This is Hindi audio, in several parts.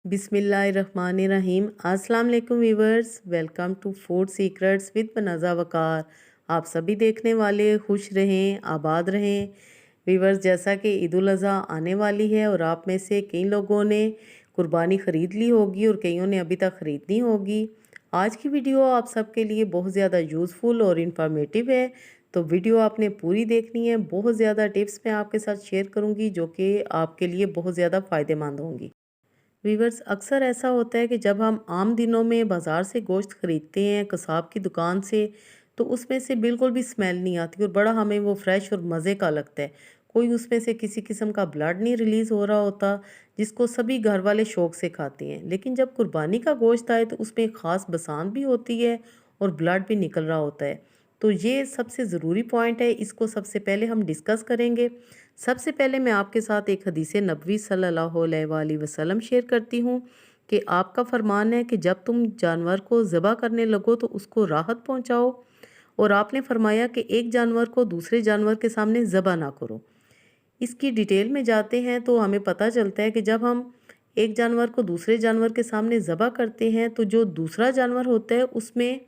बिस्मिल्लाहिर्रहमानिर्रहीम। अस्सलाम वालेकुम viewers, welcome to food secrets with Banaza Waqar. आप सभी देखने वाले खुश रहें, आबाद रहें। वीवर्स, जैसा कि ईद उल अज़हा आने वाली है और आप में से कई लोगों ने कुर्बानी ख़रीद ली होगी और कईयों ने अभी तक ख़रीदनी होगी। आज की वीडियो आप सबके लिए बहुत ज़्यादा यूज़फुल और इन्फॉर्मेटिव है, तो वीडियो आपने पूरी देखनी है। बहुत ज़्यादा टिप्स मैं आपके साथ शेयर करूँगी जो कि आपके लिए बहुत ज़्यादा फ़ायदेमंद होंगी। वीवर्स, अक्सर ऐसा होता है कि जब हम आम दिनों में बाज़ार से गोश्त ख़रीदते हैं कसाब की दुकान से, तो उसमें से बिल्कुल भी स्मेल नहीं आती और बड़ा हमें वो फ्रेश और मज़े का लगता है। कोई उसमें से किसी किस्म का ब्लड नहीं रिलीज़ हो रहा होता, जिसको सभी घर वाले शौक से खाते हैं। लेकिन जब कुर्बानी का गोश्त आए तो उसमें एक ख़ास बसांत भी होती है और ब्लड भी निकल रहा होता है। तो ये सबसे ज़रूरी पॉइंट है, इसको सबसे पहले हम डिस्कस करेंगे। सबसे पहले मैं आपके साथ एक हदीस नबवी सल्लल्लाहु अलैहि वसल्लम शेयर करती हूँ कि आपका फरमान है कि जब तुम जानवर को ज़बह करने लगो तो उसको राहत पहुँचाओ, और आपने फरमाया कि एक जानवर को दूसरे जानवर के सामने ज़बह ना करो। इसकी डिटेल में जाते हैं तो हमें पता चलता है कि जब हम एक जानवर को दूसरे जानवर के सामने ज़बह करते हैं तो जो दूसरा जानवर होता है उसमें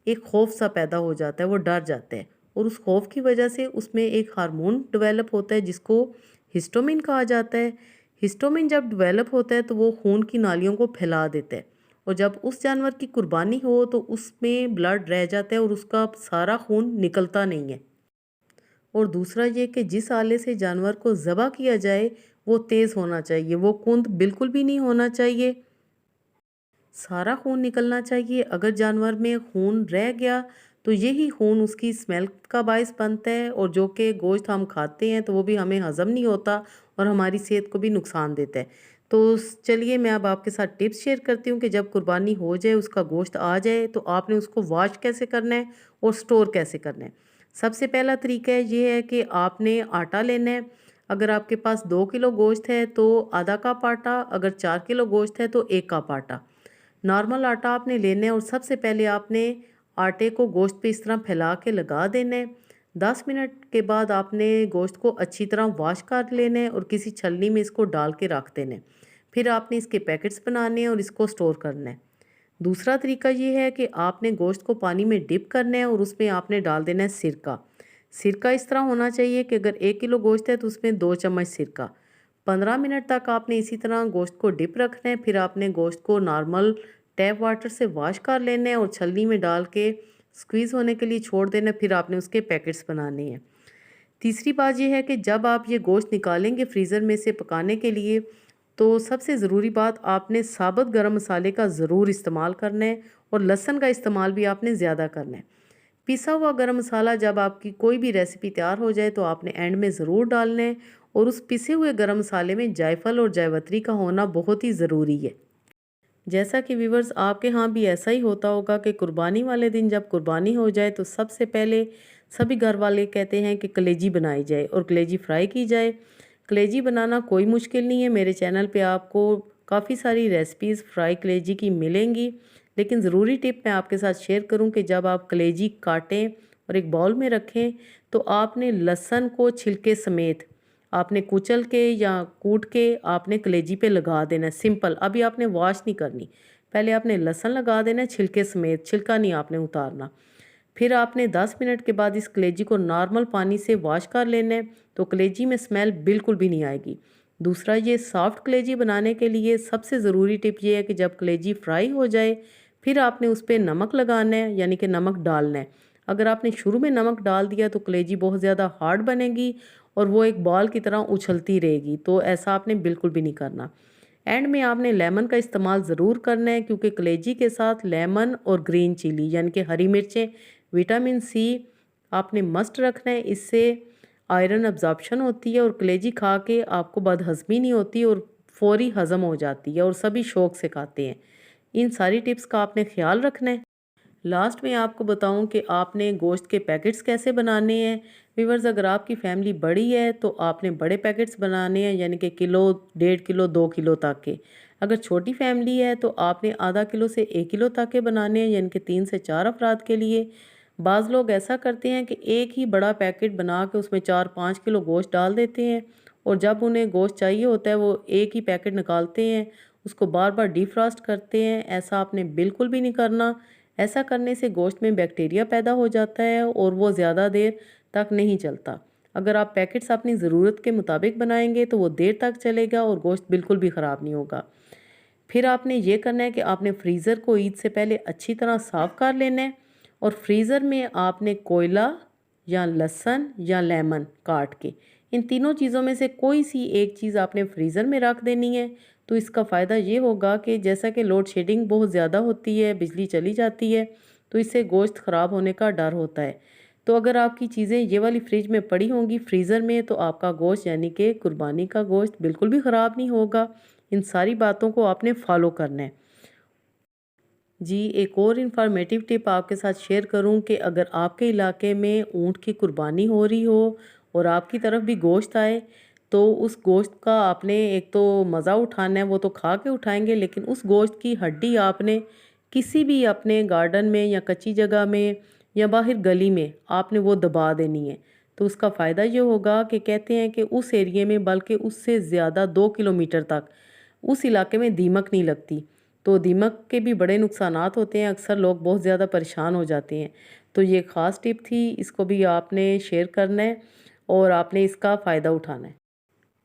एक खौफ सा पैदा हो जाता है, वो डर जाता है और उस खौफ की वजह से उसमें एक हार्मोन डेवलप होता है जिसको हिस्टोमिन कहा जाता है। हिस्टोमिन जब डेवलप होता है तो वो खून की नालियों को फैला देता है, और जब उस जानवर की कुर्बानी हो तो उसमें ब्लड रह जाता है और उसका सारा खून निकलता नहीं है। और दूसरा ये कि जिस आले से जानवर को ज़बह किया जाए वो तेज़ होना चाहिए, वो कुंद बिल्कुल भी नहीं होना चाहिए, सारा खून निकलना चाहिए। अगर जानवर में खून रह गया तो यही खून उसकी स्मेल का बायस बनता है, और जो कि गोश्त हम खाते हैं तो वो भी हमें हज़म नहीं होता और हमारी सेहत को भी नुकसान देता है। तो चलिए मैं अब आपके साथ टिप्स शेयर करती हूँ कि जब कुर्बानी हो जाए, उसका गोश्त आ जाए, तो आपने उसको वॉश कैसे करना है और स्टोर कैसे करना है। सबसे पहला तरीका ये है कि आपने आटा लेना है। अगर आपके पास 2 किलो गोश्त है तो आधा कप आटा, अगर 4 किलो गोश्त है तो 1 कप आटा। नॉर्मल आटा आपने लेना है और सबसे पहले आपने आटे को गोश्त पे इस तरह फैला के लगा देना है। 10 मिनट के बाद आपने गोश्त को अच्छी तरह वॉश कर लेना है और किसी छलनी में इसको डाल के रख देना है। फिर आपने इसके पैकेट्स बनाने हैं और इसको स्टोर करना है। दूसरा तरीका ये है कि आपने गोश्त को पानी में डिप करना है और उसमें आपने डाल देना है सिरका। सिरका इस तरह होना चाहिए कि अगर 1 किलो गोश्त है तो उसमें 2 चम्मच सिरका। 15 मिनट तक आपने इसी तरह गोश्त को डिप रखना है। फिर आपने गोश्त को नॉर्मल टैप वाटर से वॉश कर लेना है और छलनी में डाल के स्क्वीज़ होने के लिए छोड़ देना है। फिर आपने उसके पैकेट्स बनाने हैं। तीसरी बात यह है कि जब आप ये गोश्त निकालेंगे फ्रीज़र में से पकाने के लिए, तो सबसे ज़रूरी बात, आपने साबुत गरम मसाले का ज़रूर इस्तेमाल करना है और लहसुन का इस्तेमाल भी आपने ज़्यादा करना है। पिसा हुआ गरम मसाला जब आपकी कोई भी रेसिपी तैयार हो जाए तो आपने एंड में ज़रूर डालना है, और उस पिसे हुए गरम मसाले में जायफल और जावित्री का होना बहुत ही ज़रूरी है। जैसा कि व्यूवर्स, आपके यहाँ भी ऐसा ही होता होगा कि कुर्बानी वाले दिन जब कुर्बानी हो जाए तो सबसे पहले सभी घर वाले कहते हैं कि कलेजी बनाई जाए और कलेजी फ्राई की जाए। कलेजी बनाना कोई मुश्किल नहीं है, मेरे चैनल पे आपको काफ़ी सारी रेसिपीज़ फ्राई कलेजी की मिलेंगी। लेकिन ज़रूरी टिप मैं आपके साथ शेयर करूं कि जब आप कलेजी काटें और एक बाउल में रखें तो आपने लहसुन को छिलके समेत आपने कुचल के या कूट के आपने कलेजी पे लगा देना है, सिंपल। अभी आपने वॉश नहीं करनी, पहले आपने लहसुन लगा देना है छिलके समेत, छिलका नहीं आपने उतारना। फिर आपने 10 मिनट के बाद इस कलेजी को नॉर्मल पानी से वॉश कर लेना है, तो कलेजी में स्मेल बिल्कुल भी नहीं आएगी। दूसरा, ये सॉफ्ट कलेजी बनाने के लिए सबसे ज़रूरी टिप ये है कि जब कलेजी फ्राई हो जाए फिर आपने उस पर नमक लगाना है, यानी कि नमक डालना है। अगर आपने शुरू में नमक डाल दिया तो कलेजी बहुत ज़्यादा हार्ड बनेगी और वो एक बॉल की तरह उछलती रहेगी, तो ऐसा आपने बिल्कुल भी नहीं करना। एंड में आपने लेमन का इस्तेमाल ज़रूर करना है, क्योंकि कलेजी के साथ लेमन और ग्रीन चिली यानी कि हरी मिर्चें, विटामिन सी आपने मस्ट रखना है। इससे आयरन अब्जॉर्प्शन होती है और कलेजी खा के आपको बदहज़मी नहीं होती और फौरी हज़म हो जाती है और सभी शौक से खाते हैं। इन सारी टिप्स का आपने ख्याल रखना है। लास्ट में आपको बताऊं कि आपने गोश्त के पैकेट्स कैसे बनाने हैं। व्यूअर्स, अगर आपकी फैमिली बड़ी है तो आपने बड़े पैकेट्स बनाने हैं, यानी कि किलो, 1.5 किलो, 2 किलो तक के। अगर छोटी फैमिली है तो आपने आधा किलो से 1 किलो तक के बनाने हैं, यानी कि 3 से 4 अफराद के लिए। बाज़ लोग ऐसा करते हैं कि एक ही बड़ा पैकेट बना के उसमें 4-5 किलो गोश्त डाल देते हैं, और जब उन्हें गोश्त चाहिए होता है वो एक ही पैकेट निकालते हैं उसको बार बार डिफ्रॉस्ट करते हैं। ऐसा आपने बिल्कुल भी नहीं करना। ऐसा करने से गोश्त में बैक्टीरिया पैदा हो जाता है और वो ज़्यादा देर तक नहीं चलता। अगर आप पैकेट्स अपनी ज़रूरत के मुताबिक बनाएंगे तो वो देर तक चलेगा और गोश्त बिल्कुल भी ख़राब नहीं होगा। फिर आपने ये करना है कि आपने फ्रीज़र को ईद से पहले अच्छी तरह साफ़ कर लेना है और फ्रीज़र में आपने कोयला या लहसुन या लेमन काट के इन तीनों चीज़ों में से कोई सी एक चीज़ आपने फ्रीज़र में रख देनी है। तो इसका फ़ायदा ये होगा कि जैसा कि लोड शेडिंग बहुत ज़्यादा होती है, बिजली चली जाती है, तो इससे गोश्त ख़राब होने का डर होता है। तो अगर आपकी चीज़ें ये वाली फ्रिज में पड़ी होंगी फ्रीज़र में, तो आपका गोश्त यानी कि कुर्बानी का गोश्त बिल्कुल भी ख़राब नहीं होगा। इन सारी बातों को आपने फॉलो करना है। जी, एक और इन्फॉर्मेटिव टिप आपके साथ शेयर करूं कि अगर आपके इलाके में ऊँट की कुर्बानी हो रही हो और आपकी तरफ भी गोश्त आए, तो उस गोश्त का आपने एक तो मज़ा उठाना है, वो तो खा के उठाएंगे, लेकिन उस गोश्त की हड्डी आपने किसी भी अपने गार्डन में या कच्ची जगह में या बाहर गली में आपने वो दबा देनी है। तो उसका फ़ायदा ये होगा कि कहते हैं कि उस एरिए में बल्कि उससे ज़्यादा 2 किलोमीटर तक उस इलाके में दीमक नहीं लगती। तो दीमक के भी बड़े नुकसानात होते हैं, अक्सर लोग बहुत ज़्यादा परेशान हो जाते हैं। तो ये ख़ास टिप थी, इसको भी आपने शेयर करना है और आपने इसका फ़ायदा उठाना है।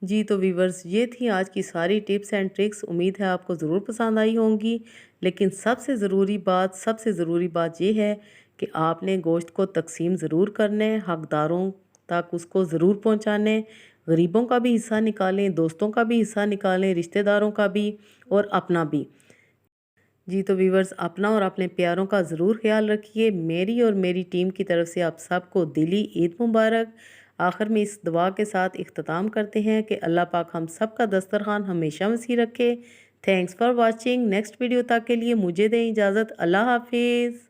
जी, तो व्यूअर्स ये थी आज की सारी टिप्स एंड ट्रिक्स। उम्मीद है आपको ज़रूर पसंद आई होंगी। लेकिन सबसे ज़रूरी बात ये है कि आपने गोश्त को तकसीम ज़रूर करना है, हकदारों तक उसको ज़रूर पहुँचाना है। गरीबों का भी हिस्सा निकालें, दोस्तों का भी हिस्सा निकालें, रिश्तेदारों का भी और अपना भी। जी, तो व्यूवर्स अपना और अपने प्यारों का ज़रूर ख्याल रखिए। मेरी और मेरी टीम की तरफ से आप सबको दिली ईद मुबारक। आखिर में इस दुआ के साथ इख्तिताम करते हैं कि अल्लाह पाक हम सब का दस्तरखान हमेशा वसी रखे। Thanks for watching. Next video तक के लिए मुझे दें इजाज़त। अल्लाह हाफिज़।